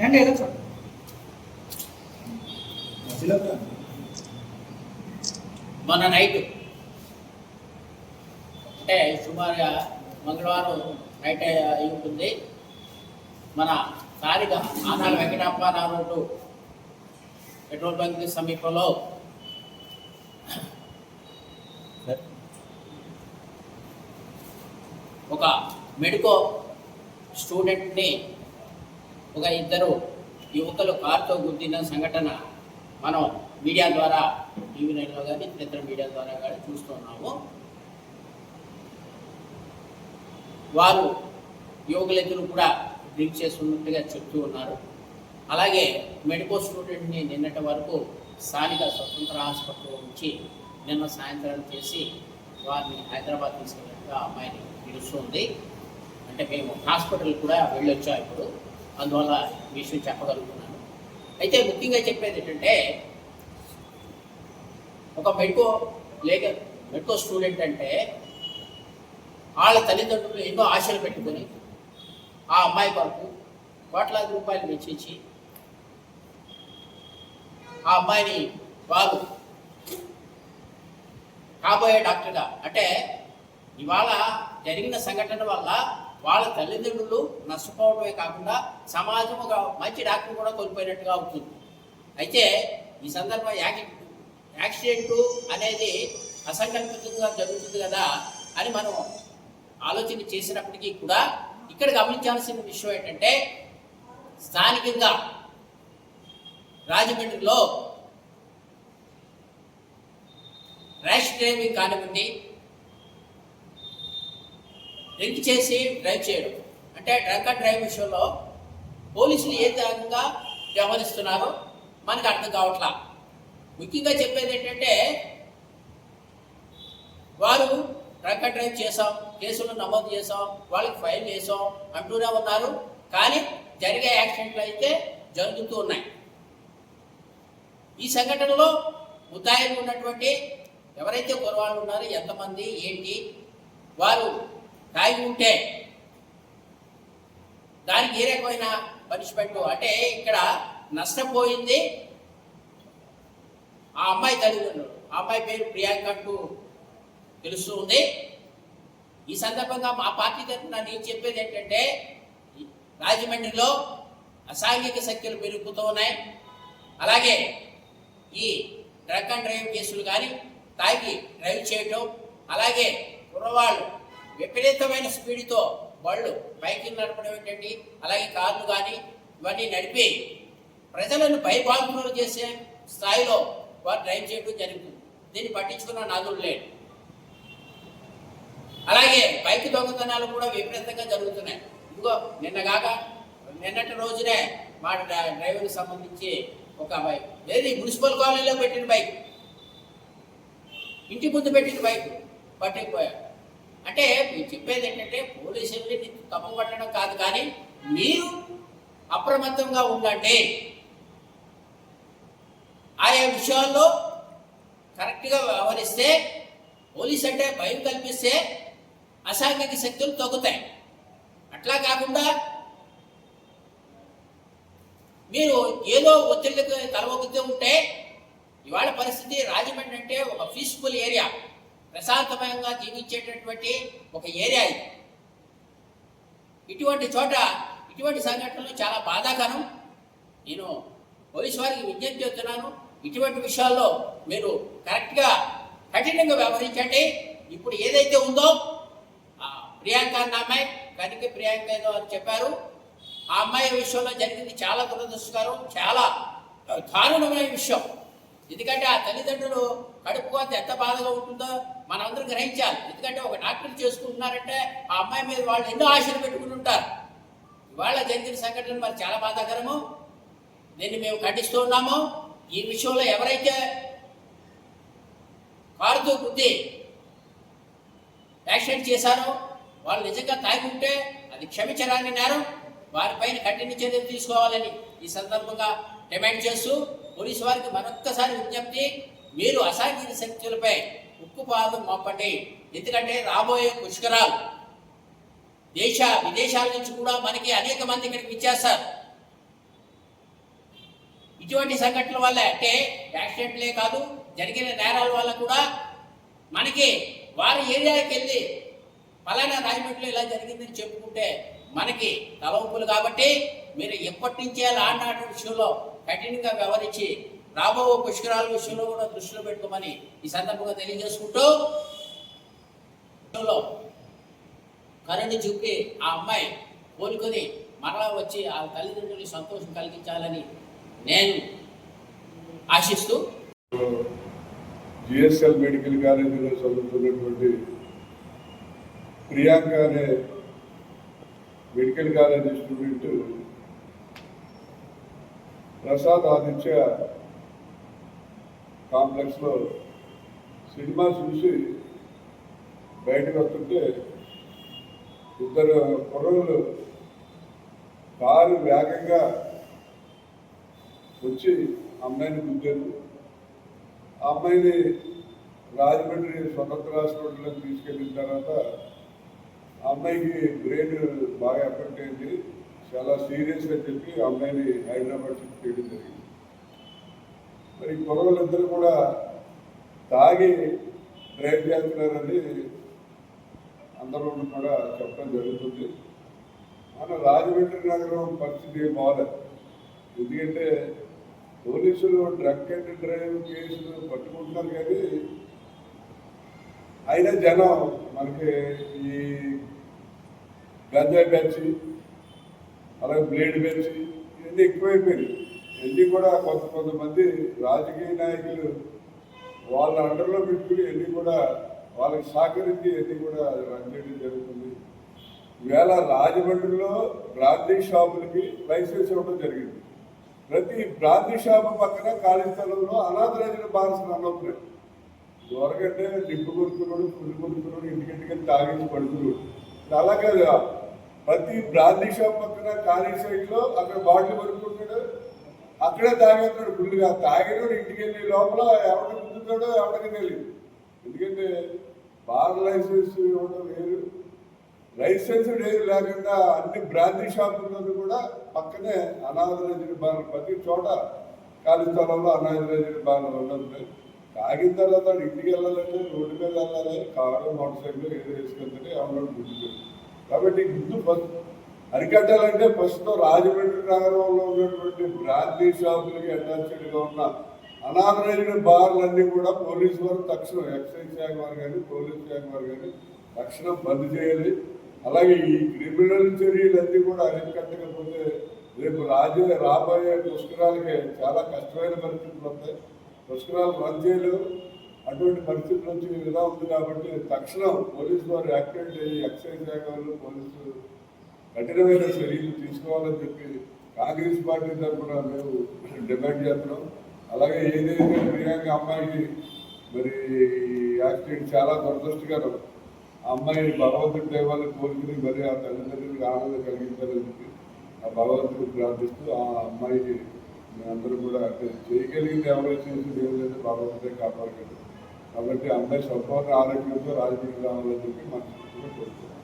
ఏంటి ఎలా చూడండి మొన్న నైట్ అంటే సుమారుగా మంగళవారం నైట్ అయి ఉంటుంది. మన స్థానిక Anala Venkatappa Rao road petrol bunk సమీపంలో ఒక మెడికో స్టూడెంట్ని ఒక ఇద్దరు యువకులు కారుతో గుద్దిన సంఘటన మనం మీడియా ద్వారా టీవీ నైన్లో కానీ ఇతర మీడియా ద్వారా కానీ చూస్తున్నాము. వారు యువకులిద్దరూ కూడా డ్రింక్ చేస్తున్నట్టుగా చెప్తూ ఉన్నారు. అలాగే మెడికో స్టూడెంట్ని నిన్నటి వరకు స్థానిక స్వతంత్ర ఆసుపత్రిలో ఉంచి నిన్న సాయంత్రం చేసి వారిని హైదరాబాద్ తీసుకెళ్ళినట్టుగా అమ్మాయిని తెలుస్తుంది. అంటే మేము హాస్పిటల్ కూడా వెళ్ళొచ్చాం ఇప్పుడు, అందువల్ల విషయం చెప్పగలుగుతున్నాను. అయితే ముఖ్యంగా చెప్పేది ఏంటంటే, ఒక మెడికో స్టూడెంట్ అంటే వాళ్ళ తల్లిదండ్రులు ఎన్నో ఆశలు పెట్టుకొని ఆ అమ్మాయి కొరకు కోట్లాది రూపాయలు వెచ్చించి ఆ అమ్మాయిని వారు కాబోయే డాక్టర్గా, అంటే ఇవాళ జరిగిన సంఘటన వల్ల వాళ్ళ తల్లిదండ్రులు నష్టపోవడమే కాకుండా సమాజం ఒక మంచి డాక్టర్ కూడా కోల్పోయినట్టుగా అవుతుంది. అయితే ఈ సందర్భం యాక్సిడెంట్ అనేది అసంకల్పితంగా జరుగుతుంది కదా అని మనం ఆలోచన చేసినప్పటికీ కూడా ఇక్కడ గమనించాల్సిన విషయం ఏంటంటే, స్థానికంగా రాజమండ్రిలో ర్యాష్ డ్రైవింగ్ కానివ్వండి, డ్రింక్ చేసి డ్రైవ్ చేయడం, అంటే డ్రంక్ అండ్ డ్రైవ్ విషయంలో పోలీసులు ఏ విధంగా వ్యవహరిస్తున్నారో మనకు అర్థం కావట్లా. ముఖ్యంగా చెప్పేది ఏంటంటే, వారు డ్రంక్ అండ్ డ్రైవ్ చేసాం, కేసులు నమోదు చేసాం, వాళ్ళకి ఫైల్ చేసాం అంటూనే ఉన్నారు. కానీ జరిగే యాక్సిడెంట్లు అయితే జరుగుతూ ఉన్నాయి. ఈ సంఘటనలో ముద్దాయిలు ఉన్నటువంటి ఎవరైతే కుర్రవాళ్ళు ఉన్నారో ఎంతమంది ఏంటి, వారు తాగి ఉంటే దానికి ఏ రకమైన పనిష్మెంట్, అంటే ఇక్కడ నష్టపోయింది ఆ అమ్మాయి తల్లిదండ్రులు. ఆ అమ్మాయి పేరు ప్రియాంక అంటూ తెలుస్తూ ఉంది. ఈ సందర్భంగా మా పార్టీ తరఫున నేను చెప్పేది ఏంటంటే, రాజమండ్రిలో అసాంఘిక శక్తులు పెరుగుతూ ఉన్నాయి. అలాగే ఈ డ్రగ్ అండ్ డ్రైవ్ కేసులు కానీ, తాగి డ్రైవ్ చేయటం, అలాగే కుర్రవాళ్ళు విపరీతమైన స్పీడ్తో బళ్ళు బైక్లు నడపడం ఏంటండి, అలాగే కార్లు కానీ ఇవన్నీ నడిపి ప్రజలను భయభాంతులు చేసే స్థాయిలో వారు డ్రైవ్ చేయడం జరుగుతుంది. దీన్ని పట్టించుకున్న నాదులు లేడు. అలాగే బైక్ దొంగతనాలు కూడా విపరీతంగా జరుగుతున్నాయి. ఇంకో నిన్నటి రోజునే మా డ్రైవర్కి సంబంధించి ఒక బైక్ ఏది మున్సిపల్ కాలనీలో పెట్టిన బైక్, ఇంటి ముందు పెట్టిన బైక్ పట్టుకుపోయారు. అంటే మీరు చెప్పేది ఏంటంటే, పోలీసుల్ని తప్పు పట్టడం కాదు, కానీ మీరు అప్రమత్తంగా ఉండండి. ఆయా విషయాల్లో కరెక్ట్గా వ్యవహరిస్తే, పోలీస్ అంటే భయం కల్పిస్తే అసాంఘిక శక్తులు తగ్గుతాయి. అట్లా కాకుండా మీరు ఏదో ఒత్తిడికి తలవొక్కుతూ ఉంటే, ఇవాళ పరిస్థితి రాజమండ్రి అంటే ఒక పీస్ఫుల్ ఏరియా, ప్రశాంతమయంగా జీవించేటటువంటి ఒక ఏరియా ఇది. ఇటువంటి చోట ఇటువంటి సంఘటనలు చాలా బాధాకరం. నేను పోలీసు వారికి విజ్ఞప్తి చేస్తున్నాను, ఇటువంటి విషయాల్లో మీరు కరెక్ట్గా కఠినంగా వ్యవహరించండి. ఇప్పుడు ఏదైతే ఉందో ప్రియాంక అన్న అమ్మాయి, కనికి ప్రియాంక ఏదో అని చెప్పారు, ఆ అమ్మాయి విషయంలో జరిగింది చాలా దురదృష్టకరం, చాలా దారుణమైన విషయం. ఎందుకంటే ఆ తల్లిదండ్రులు కడుపు ఎంత బాధగా ఉంటుందో మనందరం గ్రహించాలి. ఎందుకంటే ఒక డాక్టర్ చేసుకుంటున్నారంటే ఆ అమ్మాయి మీద వాళ్ళు ఎన్నో ఆశలు పెట్టుకుని ఉంటారు. ఇవాళ జరిగిన సంఘటన మరి చాలా బాధాకరము. దీన్ని మేము ఖండిస్తూ ఉన్నాము. ఈ విషయంలో ఎవరైతే కారుతో గుద్ది యాక్సిడెంట్ చేశారో వాళ్ళు నిజంగా తాగి ఉంటే అది క్షమించరాని నేరం, వారిపైన కఠిన చర్యలు తీసుకోవాలని ఈ సందర్భంగా డిమాండ్ చేస్తూ, పోలీసు వారికి మరొక్కసారి విజ్ఞప్తి, మీరు అసాంఘిక శక్తులపై ఉక్కుపాదం మోపండి. ఎందుకంటే రాబోయే పుష్కరాలు విదేశాల నుంచి కూడా మనకి అనేక మంది ఇక్కడికి విచ్చేస్తారు. ఇటువంటి సంఘటనల వల్ల అంటే యాక్సిడెంట్లే కాదు జరిగిన నేరాల వల్ల కూడా మనకి వారి ఏరియాకి వెళ్ళి పలానా రాజమండ్రిలో ఇలా జరిగిందని చెప్పుకుంటే మనకి తలవంపులు. కాబట్టి మీరు ఎప్పటి నుంచే లాంటి విషయంలో కఠినంగా వ్యవహరించి రాబో పుష్కరాల విషయంలో కూడా దృష్టిలో పెట్టుకోమని ఈ సందర్భంగా తెలియజేసుకుంటూ కరెంటు చూపి ఆ అమ్మాయి కోలుకొని మరలా వచ్చి ఆ తల్లిదండ్రులకి సంతోషం కలిగించాలని నేను ఆశిస్తూ జిఎస్ఎల్ మెడికల్ కాలేజీలో చదువుతున్నటువంటి ప్రియాంక అనే medical college student Prasad Aditya కాంప్లెక్స్లో సినిమా చూసి బయటకు వస్తుంటే ఇద్దరు కుర్రోళ్ళు కారు వేగంగా వచ్చి అమ్మాయిని గుద్దారు. ఆ అమ్మాయిని రాజమండ్రి స్వతంత్ర హాస్పిటల్లోకి తీసుకెళ్ళిన తర్వాత ఆ అమ్మాయికి బ్రెయిన్ బాగా ఎఫెక్ట్ అయింది, చాలా సీరియస్గా చెప్పి ఆ అమ్మాయిని హైదరాబాద్ షిఫ్ట్ చేయడం జరిగింది. మరి కుర్రోళ్ళిద్దరు కూడా తాగి డ్రైవ్ చేస్తున్నారని అందరూ కూడా చెప్పడం జరుగుతుంది. మన రాజమండ్రి నగరం పరిస్థితి బాగాలేదు. ఎందుకంటే పోలీసులు డ్రగ్ అండ్ డ్రైవ్ కేసులు పట్టుకుంటున్నారు, కానీ అయినా జనం మనకి ఈ గంజాయి బ్యాచ్ అలాగే బ్లేడ్ బ్యాచ్ ఇవన్నీ ఎక్కువైపోయింది. ఇవన్నీ కూడా కొంతమంది రాజకీయ నాయకులు వాళ్ళ అండర్లో పెట్టుకుని ఇవన్నీ కూడా వాళ్ళకి సహకరించి ఇవన్నీ కూడా రన్ చేయడం జరుగుతుంది. ఈవేళ రాజమండ్రిలో బ్రాందీ షాపులకి లైసెన్స్ ఇవ్వడం జరిగింది. ప్రతి బ్రాందీ షాపు పక్కన ఖాళీ స్థలంలో అనాథరైన బార్స్ రన్ అవుతున్నాయి. దొరకంటే లిప్పు కొడుకున్నాడు, ఫుల్ కొడుకున్నాడు, ఇంటికి తాగేసి పడుతున్నాడు. అలాగే ప్రతి బ్రాందీ షాప్ పక్కన ఖాళీ సైడ్లో అక్కడ బాటిల్ కొనుక్కుంటాడు, అక్కడే తాగేస్తాడు ఫుల్గా. తాగినాడు ఇంటికి వెళ్ళి లోపల ఎవరికి గుర్తుంటాడో ఎవరికి తెలియదు. ఎందుకంటే బార్ లైసెన్స్ ఇవ్వడం వేరు, లైసెన్స్ ఏది లేకుండా అన్ని బ్రాందీ షాపుల్లో కూడా పక్కనే అనాథరైన బార్, ప్రతి చోట ఖాళీ స్థలంలో అనాథరైన బార్ ఉంటుంది. తాగిన తర్వాత ఇంటికి వెళ్ళాలంటే రోడ్డు మీద వెళ్ళాలి, కారు మోటార్ సైకిల్ ఏదో వేసుకెళ్తే ఎవరో గుర్తుంది. కాబట్టి గుర్తు ఫస్ట్ అరికట్టాలంటే ప్రస్తుతం రాజమండ్రి నగరంలో ఉన్నటువంటి బ్రాందీ షాపులకి అటాచ్డ్గా ఉన్న అనాథరైన బార్లన్నీ కూడా పోలీసు వారు తక్షణం, ఎక్సైజ్ శాఖ వారు కానీ పోలీసు శాఖ వారు కానీ తక్షణం బంద్ చేయాలి. అలాగే ఈ క్రిమినల్ చర్యలన్నీ కూడా అరికట్టకపోతే రేపు రాబోయే పుష్కరాలకి చాలా కష్టమైన పరిస్థితులు వస్తాయి. పుష్కరాలు రన్ చేయలేవు. అటువంటి పరిస్థితులు వచ్చి ఇలా ఉంది. కాబట్టి తక్షణం పోలీసు వారు యాక్టివేట్ అయ్యి ఎక్సైజ్ శాఖ వాళ్ళు పోలీసులు కఠినమైన చర్యలు తీసుకోవాలని చెప్పి కాంగ్రెస్ పార్టీ తరఫున మేము డిమాండ్ చేస్తున్నాం. అలాగే ఏదైతే ప్రియాంక అమ్మాయికి మరి యాక్సిడెంట్ చాలా దురదృష్టకరం. ఆ అమ్మాయి భగవంతుడి దైవాన్ని కోరుకుని మరి ఆ తల్లిదండ్రులకు ఆనందం కలిగించాలని చెప్పి ఆ భగవంతుడిని ప్రార్థిస్తూ ఆ అమ్మాయిని మేమందరూ కూడా చేయగలిగింది ఎవరో చేసి దేవుడు భగవంతుడే కాపాడగలరు. కాబట్టి అమ్మాయి సంపూర్ణ ఆరోగ్యంతో రాజకీయం రావాలని చెప్పి మనస్ఫూర్తిగా కోరుకుంటున్నాం.